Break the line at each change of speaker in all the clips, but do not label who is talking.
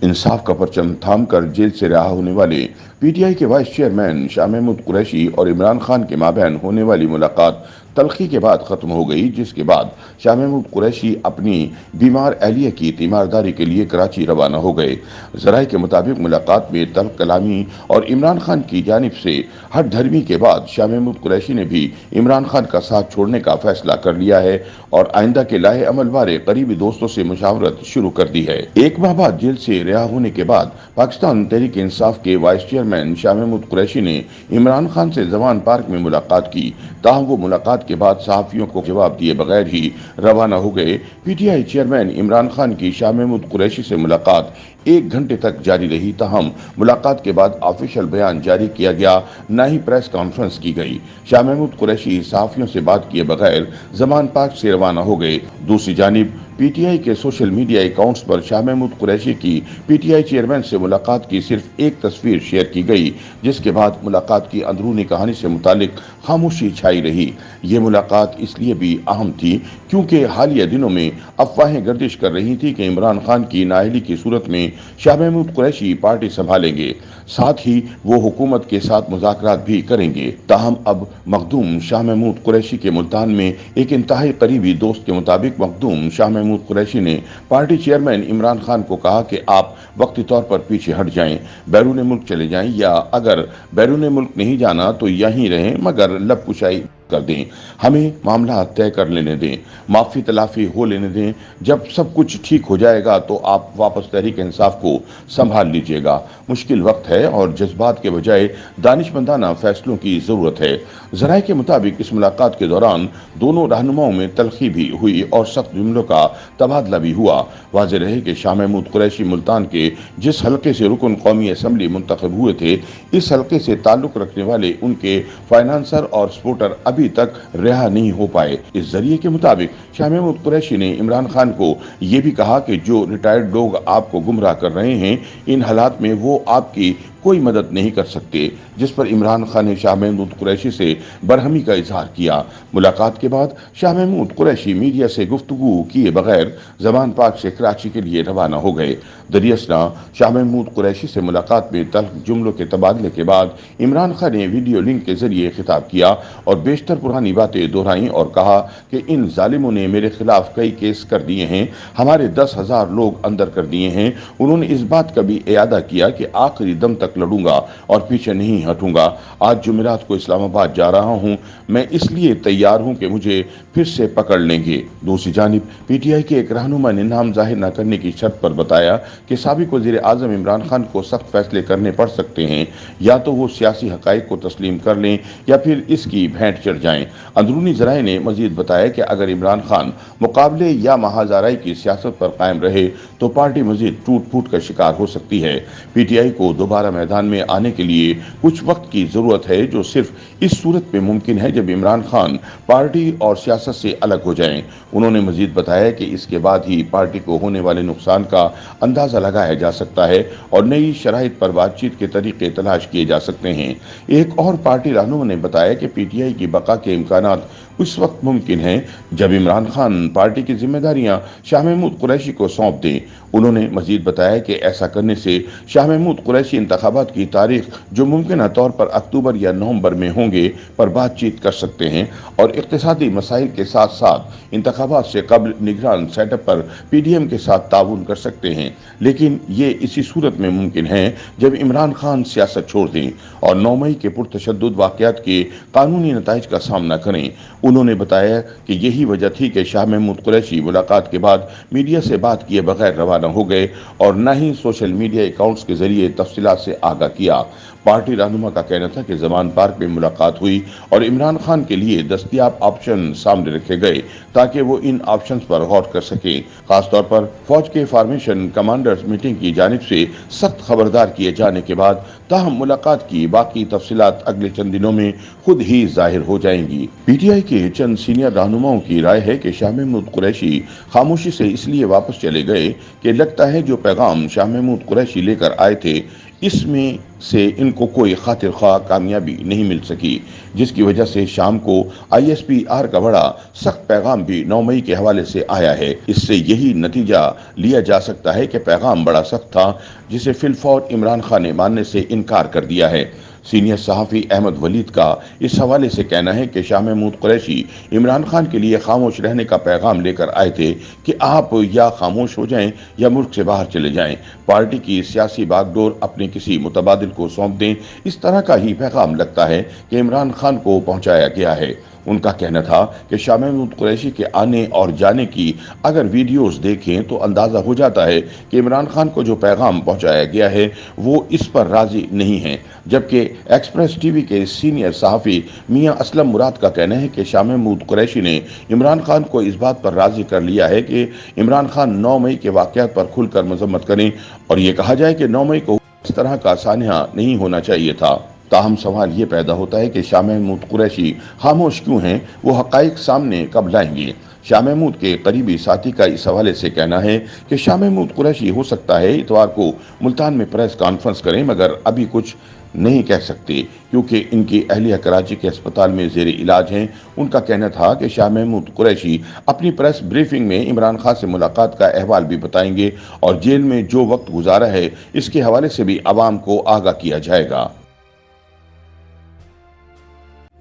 इंसाफ का परचम थाम कर जेल से रिहा होने वाले पीटीआई के वाइस चेयरमैन शाह महमूद कुरैशी और इमरान खान के माबैन होने वाली मुलाकात तल्खी के बाद खत्म हो गई, जिसके बाद शाह महमूद कुरैशी अपनी बीमार अहलिया की तीमारदारी के लिए कराची रवाना हो गए। जराये के मुताबिक मुलाकात में तल्ख कलामी और इमरान खान की जानिब से हट धर्मी के बाद शाह महमूद कुरैशी ने भी इमरान खान का साथ छोड़ने का फैसला कर लिया है और आइंदा के लाहे अमल वाले करीबी दोस्तों से मुशावरत शुरू कर दी है। एक माह बाद जेल से रिहा होने के बाद पाकिस्तान तहरीक इंसाफ के वाइस चेयरमैन शाह महमूद कुरैशी ने इमरान खान से जवान पार्क में मुलाकात की। ताहम वो मुलाकात के बाद सहाफियों को जवाब दिए बगैर ही रवाना हो गए। पीटीआई चेयरमैन इमरान खान की शाह महमूद कुरैशी से मुलाकात 1 घंटे तक जारी रही। ताहम मुलाकात के बाद ऑफिशियल बयान जारी किया गया, न ही प्रेस कॉन्फ्रेंस की गई। शाह महमूद कुरैशी सहाफियों से बात किए बगैर जमान पार्क से रवाना हो गए। दूसरी जानिब पीटीआई के सोशल मीडिया अकाउंट्स पर शाह महमूद कुरैशी की पीटीआई चेयरमैन से मुलाकात की सिर्फ एक तस्वीर शेयर की गई, जिसके बाद मुलाकात की अंदरूनी कहानी से मुतालिक खामोशी छाई रही। ये मुलाकात इसलिए भी अहम थी क्योंकि हालिया दिनों में अफवाहें गर्दिश कर रही थी कि इमरान खान की नाअहली की सूरत में शाह महमूद कुरैशी पार्टी संभालेंगे, साथ ही वो हुकूमत के साथ मुज़ाकरात भी करेंगे। ताहम अब मखदूम शाह महमूद कुरैशी के मुल्तान में एक इंतहाई करीबी दोस्त के मुताबिक मखदूम शाह महमूद कुरैशी ने पार्टी चेयरमैन इमरान खान को कहा कि आप वक्ती तौर पर पीछे हट जाएं, बैरून मुल्क चले जाएं, या अगर बैरून मुल्क नहीं जाना तो यहीं रहें, मगर लब कुशाई कर दें, हमें मामला तय कर लेने दें, माफी तलाफी हो लेने दें। जब सब कुछ ठीक हो जाएगा तो आप वापस तहरीक इंसाफ को संभाल लीजिएगा। मुश्किल वक्त है और जज्बात के बजाय दानिशमंदाना फैसलों की जरूरत है। जराये के मुताबिक इस मुलाकात के दौरान दोनों रहनुमाओं में तलखी भी हुई और सख्त जुमलों का तबादला भी हुआ। वाज़ेह रहे कि शाह महमूद कुरैशी मुल्तान के जिस हलके से रुकन कौमी असम्बली मुंतखब हुए थे, इस हलके से ताल्लुक रखने वाले उनके फाइनेंसर और सपोर्टर अभी तक रिहा नहीं हो पाए। इस जरिए के मुताबिक शाह महमूद कुरैशी ने इमरान खान को ये भी कहा कि जो रिटायर्ड लोग आपको गुमराह कर रहे हैं, इन हालात में वो आपकी कोई मदद नहीं कर सकते, जिस पर इमरान खान ने शाह महमूद कुरैशी से बरहमी का इजहार किया। मुलाकात के बाद शाह महमूद कुरैशी मीडिया से गुफ्तगू किए बगैर जमान पार्क से कराची के लिए रवाना हो गए। दरियासना शाह महमूद कुरैशी से मुलाकात में तल्ख जुमलों के तबादले के बाद इमरान खान ने वीडियो लिंक के जरिए खिताब किया और बेशतर पुरानी बातें दोहराई और कहा कि इन जालिमों ने मेरे खिलाफ कई केस कर दिए हैं, हमारे 10,000 लोग अंदर कर दिए हैं। उन्होंने इस बात का भी इयादा किया कि आखिरी दम तक लड़ूंगा और पीछे नहीं हटूंगा। आज जुमेरात को इस्लामाबाद जा रहा हूं, मैं इसलिए तैयार हूं कि मुझे फिर से पकड़ लेंगे। दूसरी जानिब पीटीआई के एक रहनुमा ने नाम जाहिर न करने की शर्त पर बताया कि साबिक वज़ीर आज़म इमरान खान को सख्त फैसले करने पड़ सकते हैं, या तो वो सियासी हकाइक को तस्लीम कर लें या फिर इसकी भेंट चढ़ जाएं। अंदरूनी ज़राए ने मजीद बताया कि अगर इमरान खान मुकाबले या महाजाराई की सियासत पर कायम रहे तो पार्टी मजीद टूट फूट का शिकार हो सकती है। पीटीआई को दोबारा मैदान में आने के लिए कुछ वक्त की जरूरत है, जो सिर्फ इस सूरत में मुमकिन है जब इमरान खान पार्टी और सियासत से अलग हो जाएं। उन्होंने मजीद बताया कि इसके बाद ही पार्टी को होने वाले नुकसान का अंदाजा लगाया जा सकता है और नई शराइत पर बातचीत के तरीके तलाश किए जा सकते हैं। एक और पार्टी रहनुमा ने बताया कि पीटीआई की बका के इम्कानात उस वक्त मुमकिन है जब इमरान खान पार्टी की जिम्मेदारियां शाह महमूद कुरैशी को सौंप दें। उन्होंने मजीद बताया कि ऐसा करने से शाह महमूद कुरैशी इंतखाबात की तारीख, जो मुमकिन तौर पर अक्टूबर या नवंबर में होंगे, पर बातचीत कर सकते हैं और इक्तिसादी मसाइल के साथ साथ इंतखाबात से कबल निगरान सेटअप पर पीडीएम के साथ ताउन कर सकते हैं। लेकिन ये इसी सूरत में मुमकिन है जब इमरान खान सियासत छोड़ दें और 9 मई के पुरतशद्दुद वाक़यात के कानूनी नताइज का सामना करें। उन्होंने बताया कि यही वजह थी कि शाह महमूद कुरैशी मुलाकात के बाद मीडिया से बात किए बगैर रवाना हो गए और न ही सोशल मीडिया अकाउंट्स के जरिए तफसीलात से आगाह किया। पार्टी रहनुमा का कहना था कि जमान पार्क में मुलाकात हुई और इमरान खान के लिए दस्तयाब ऑप्शन सामने रखे गए ताकि वो इन ऑप्शंस पर गौर कर सके। खासतौर पर फौज के फॉर्मेशन कमांडर्स मीटिंग की जानिब से सख्त खबरदार किए जाने के बाद ताहम मुलाकात की बाकी तफसीलात अगले चंद दिनों में खुद ही जाहिर हो जाएंगी। पीटीआई के चंद सीनियर रहनुमाओं की राय है कि शाह महमूद कुरैशी खामोशी से इसलिए वापस चले गए कि लगता है जो पैगाम शाह महमूद कुरैशी लेकर आए थे, इसमें से इनको कोई खातिर ख्वाह कामयाबी नहीं मिल सकी, जिसकी वजह से शाम को ISPR का बड़ा सख्त पैगाम भी 9 मई के हवाले से आया है। इससे यही नतीजा लिया जा सकता है कि पैगाम बड़ा सख्त था, जिसे फिलफौर इमरान खान ने मानने से इनकार कर दिया है। सीनियर सहाफ़ी अहमद वलीद का इस हवाले से कहना है कि शाह महमूद कुरैशी इमरान खान के लिए खामोश रहने का पैगाम लेकर आए थे कि आप या खामोश हो जाएं या मुल्क से बाहर चले जाएं, पार्टी की सियासी बागडोर अपने किसी मुतबादिल को सौंप दें। इस तरह का ही पैगाम लगता है कि इमरान खान को पहुंचाया गया है। उनका कहना था कि शाह महमूद कुरैशी के आने और जाने की अगर वीडियोस देखें तो अंदाज़ा हो जाता है कि इमरान खान को जो पैगाम पहुंचाया गया है वो इस पर राजी नहीं है। जबकि एक्सप्रेस टीवी के सीनियर सहाफ़ी मियां असलम मुराद का कहना है कि शाह महमूद कुरैशी ने इमरान खान को इस बात पर राजी कर लिया है कि इमरान खान 9 मई के वाक़यात पर खुलकर मजम्मत करें और ये कहा जाए कि 9 मई को इस तरह का सान्हा नहीं होना चाहिए था। ताहम सवाल ये पैदा होता है कि शाह महमूद कुरैशी खामोश क्यों हैं, वो हक़ाइक़ सामने कब लाएंगे। शाह महमूद के करीबी साथी का इस हवाले से कहना है कि शाह महमूद कुरैशी हो सकता है इतवार को मुल्तान में प्रेस कॉन्फ्रेंस करें, मगर अभी कुछ नहीं कह सकते क्योंकि इनकी अहलिया कराची के अस्पताल में ज़ेर इलाज हैं। उनका कहना था कि शाह महमूद कुरैशी अपनी प्रेस ब्रीफिंग में इमरान खान से मुलाकात का अहवाल भी बताएंगे और जेल में जो वक्त गुजारा है इसके हवाले से भी आवाम को आगाह किया जाएगा।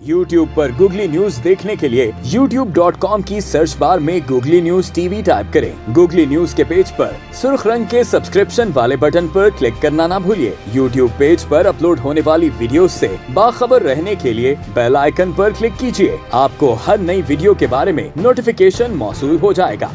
YouTube पर गूगली न्यूज देखने के लिए youtube.com की सर्च बार में गूगली न्यूज TV टाइप करें। गूगली न्यूज के पेज पर सुर्ख रंग के सब्सक्रिप्शन वाले बटन पर क्लिक करना ना भूलिए। YouTube पेज पर अपलोड होने वाली वीडियोस से बाखबर रहने के लिए बेल आइकन पर क्लिक कीजिए। आपको हर नई वीडियो के बारे में नोटिफिकेशन मौसूल हो जाएगा।